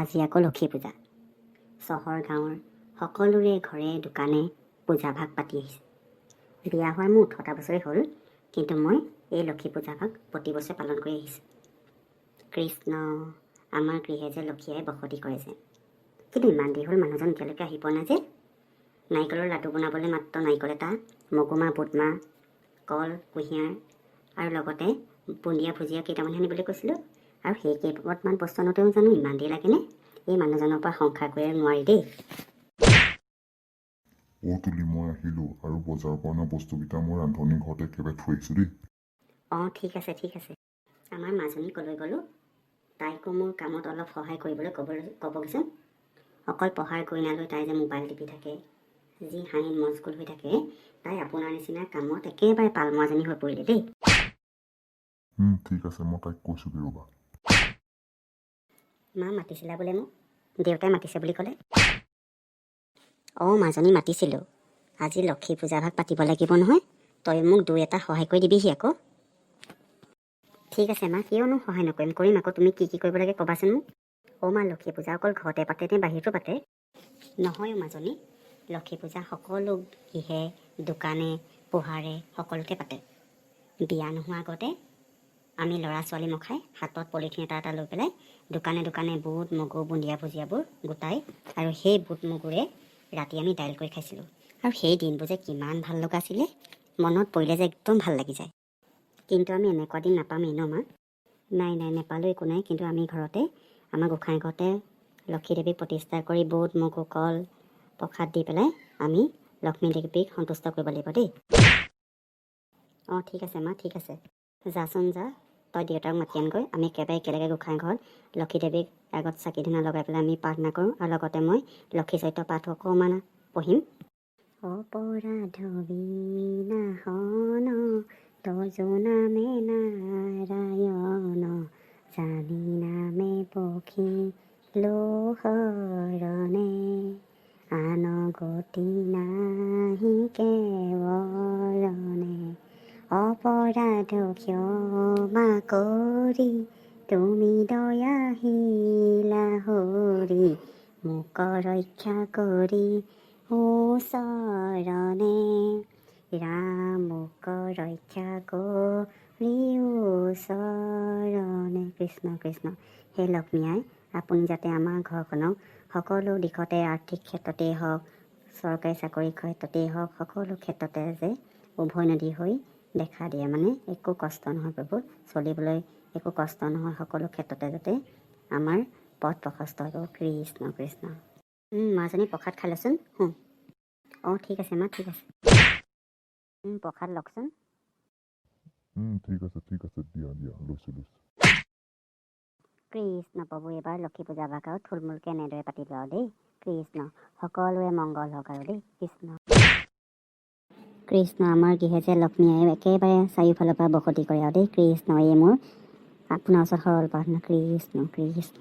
আজি আকৌ লক্ষী পূজা। চহৰ গাঁৱৰ সকলোৰে ঘৰে দোকানে পূজা ভাগ পাতি আহিছে। বিয়া হোৱাৰ মোৰ 18টা বছৰেই হ'ল, কিন্তু মই এই লক্ষী পূজা ভাগ প্ৰতি বছৰে পালন কৰি আহিছোঁ। কৃষ্ণ, আমাৰ গৃহে যে লক্ষীয়ে বসতি কৰে যে, কিন্তু ইমান দেৰি হ'ল মানুহজন এতিয়ালৈকে আহি পোৱা নাই যে। নাৰিকলৰ লাডু বনাবলৈ মাত্ৰ নাৰিকল এটা, মগুমাহ, বুটমাহ, কল, কুঁহিয়াৰ আৰু লগতে বুন্দিয়া ভুজিয়া কেইটামান আনিবলৈ কৈছিলোঁ। আৰু সেই কেইপদমান বস্তু আনোতেও জানো ইমান দেৰি লাগেনে? এই মানুহজনৰ পৰা সংসাৰ কৰি নোৱাৰি দেই। তুলি মই আহিলোঁ আৰু বজাৰৰ পৰা অনা বস্তুকেইটা মই ৰান্ধনি ঘৰতে একেবাৰে থৈ আহিছোঁ দেই। ঠিক আছে ঠিক আছে। আমাৰ মাজনী কলৈ গ'লো? তাইকো মোৰ কামত অলপ সহায় কৰিবলৈ ক'বগৈচোন। অকল পঢ়াৰ গইনালৈ তাই যে মোবাইল টিপি থাকে, যি হাঁহি মজগুল হৈ থাকে, তাই আপোনাৰ নিচিনা কামত একেবাৰে পালমৰাজনী হৈ পৰিলে দেই। ঠিক আছে, মই তাইক কৈছোঁ কি ৰ'বা। মা মাতিছিলা বোলে মোক? দেউতাই মাতিছে বুলি ক'লে। মাজনী মাতিছিলোঁ। আজি লক্ষী পূজা ভাগ পাতিব লাগিব নহয়, তই মোক 2-এটা সহায় কৰি দিবিহি আকৌ। ঠিক আছে মা, কিয়নো সহায় নকৰিম, কৰিম আকৌ। তুমি কি কি কৰিব লাগে ক'বাচোন মোক। মা, লক্ষী পূজা অকল ঘৰতে পাতে নে বাহিৰতো পাতে? নহয় মাজনী, লক্ষী পূজা সকলো গৃহে দোকানে পোহাৰে সকলোতে পাতে। বিয়া নোহোৱাৰ আগতে আমি ল'ৰা ছোৱালী মখাই হাতত পলিথিন এটা লৈ পেলাই দোকানে দোকানে বুট মগু বুন্দিয়া ভুজিয়াবোৰ গোটাই, আৰু সেই বুট মগুৰে ৰাতি আমি দাইল কৰি খাইছিলোঁ। আৰু সেই দিনবোৰ যে কিমান ভাল লগা আছিলে, মনত পৰিলে যে একদম ভাল লাগি যায়। কিন্তু আমি এনেকুৱা দিন নাপামেই ন মা? নাই নেপালেও একো নাই, কিন্তু আমি ঘৰতে আমাৰ গোঁসাই ঘৰতে লক্ষী দেৱীক প্ৰতিষ্ঠা কৰি বুট মগু কল প্ৰসাদ দি পেলাই আমি লক্ষ্মী দেৱীক সন্তুষ্ট কৰিব লাগিব দেই। ঠিক আছে মা, ঠিক আছে। যাচোন যা, তই দেউতাক মাতি আনগৈ। আমি একেলগে গোঁসাই ঘৰত লক্ষী দেৱীক আগত চাকি ধূনা লগাই পেলাই আমি প্ৰাৰ্থনা কৰোঁ, আৰু লগতে মই লক্ষী চৰিত্ৰ পাঠ অকণমান পঢ়িম। অপৰাধ বিনাশন তজু নামে নাৰায়ণ, জানি নামে পখী লোহৰণে, আন গতি নাহি কেৱৰণে, অপৰাধ ক্ষমা কৰি তুমি দয়াশীলা হৰি, মোক ৰক্ষা কৰি ওচৰণে, ৰাম মোক ৰক্ষা কৰি ওচৰণে। কৃষ্ণ কৃষ্ণ। হে লক্ষ্মী আই, আপুনি যাতে আমাৰ ঘৰখনক সকলো দিশতে, আৰ্থিক ক্ষেত্ৰতেই হওক, চৰকাৰী চাকৰিৰ ক্ষেত্ৰতেই হওক, সকলো ক্ষেত্ৰতে যে উভৈনদী হৈ দেখা দিয়ে, মানে একো কষ্ট নহয় প্ৰভু, চলিবলৈ একো কষ্ট নহয়, সকলো ক্ষেত্ৰতে যাতে আমাৰ পথ প্ৰশস্ত হ'ব। কৃষ্ণ কৃষ্ণ। মাজনী প্ৰসাদ খাই লচোন। ঠিক আছে মা, ঠিক আছে। প্ৰসাদ লওকচোন। ঠিক আছে দিয়া লৈছোঁ। কৃষ্ণ প্ৰভু, এইবাৰ লক্ষী পূজা ভাগ আৰু থুলমূলকৈ এনেদৰে পাতিব আৰু দেই। কৃষ্ণ, সকলোৰে মংগল হওক আৰু দেই। কৃষ্ণ কৃষ্ণ, আমাৰ গৃহে যে লক্ষ্মী আই একেবাৰে চাৰিওফালৰ পৰা বসতি কৰে আৰু দেই। কৃষ্ণ, এই মোৰ আপোনাৰ ওচৰত সৰল প্ৰাৰ্থনা। কৃষ্ণ কৃষ্ণ।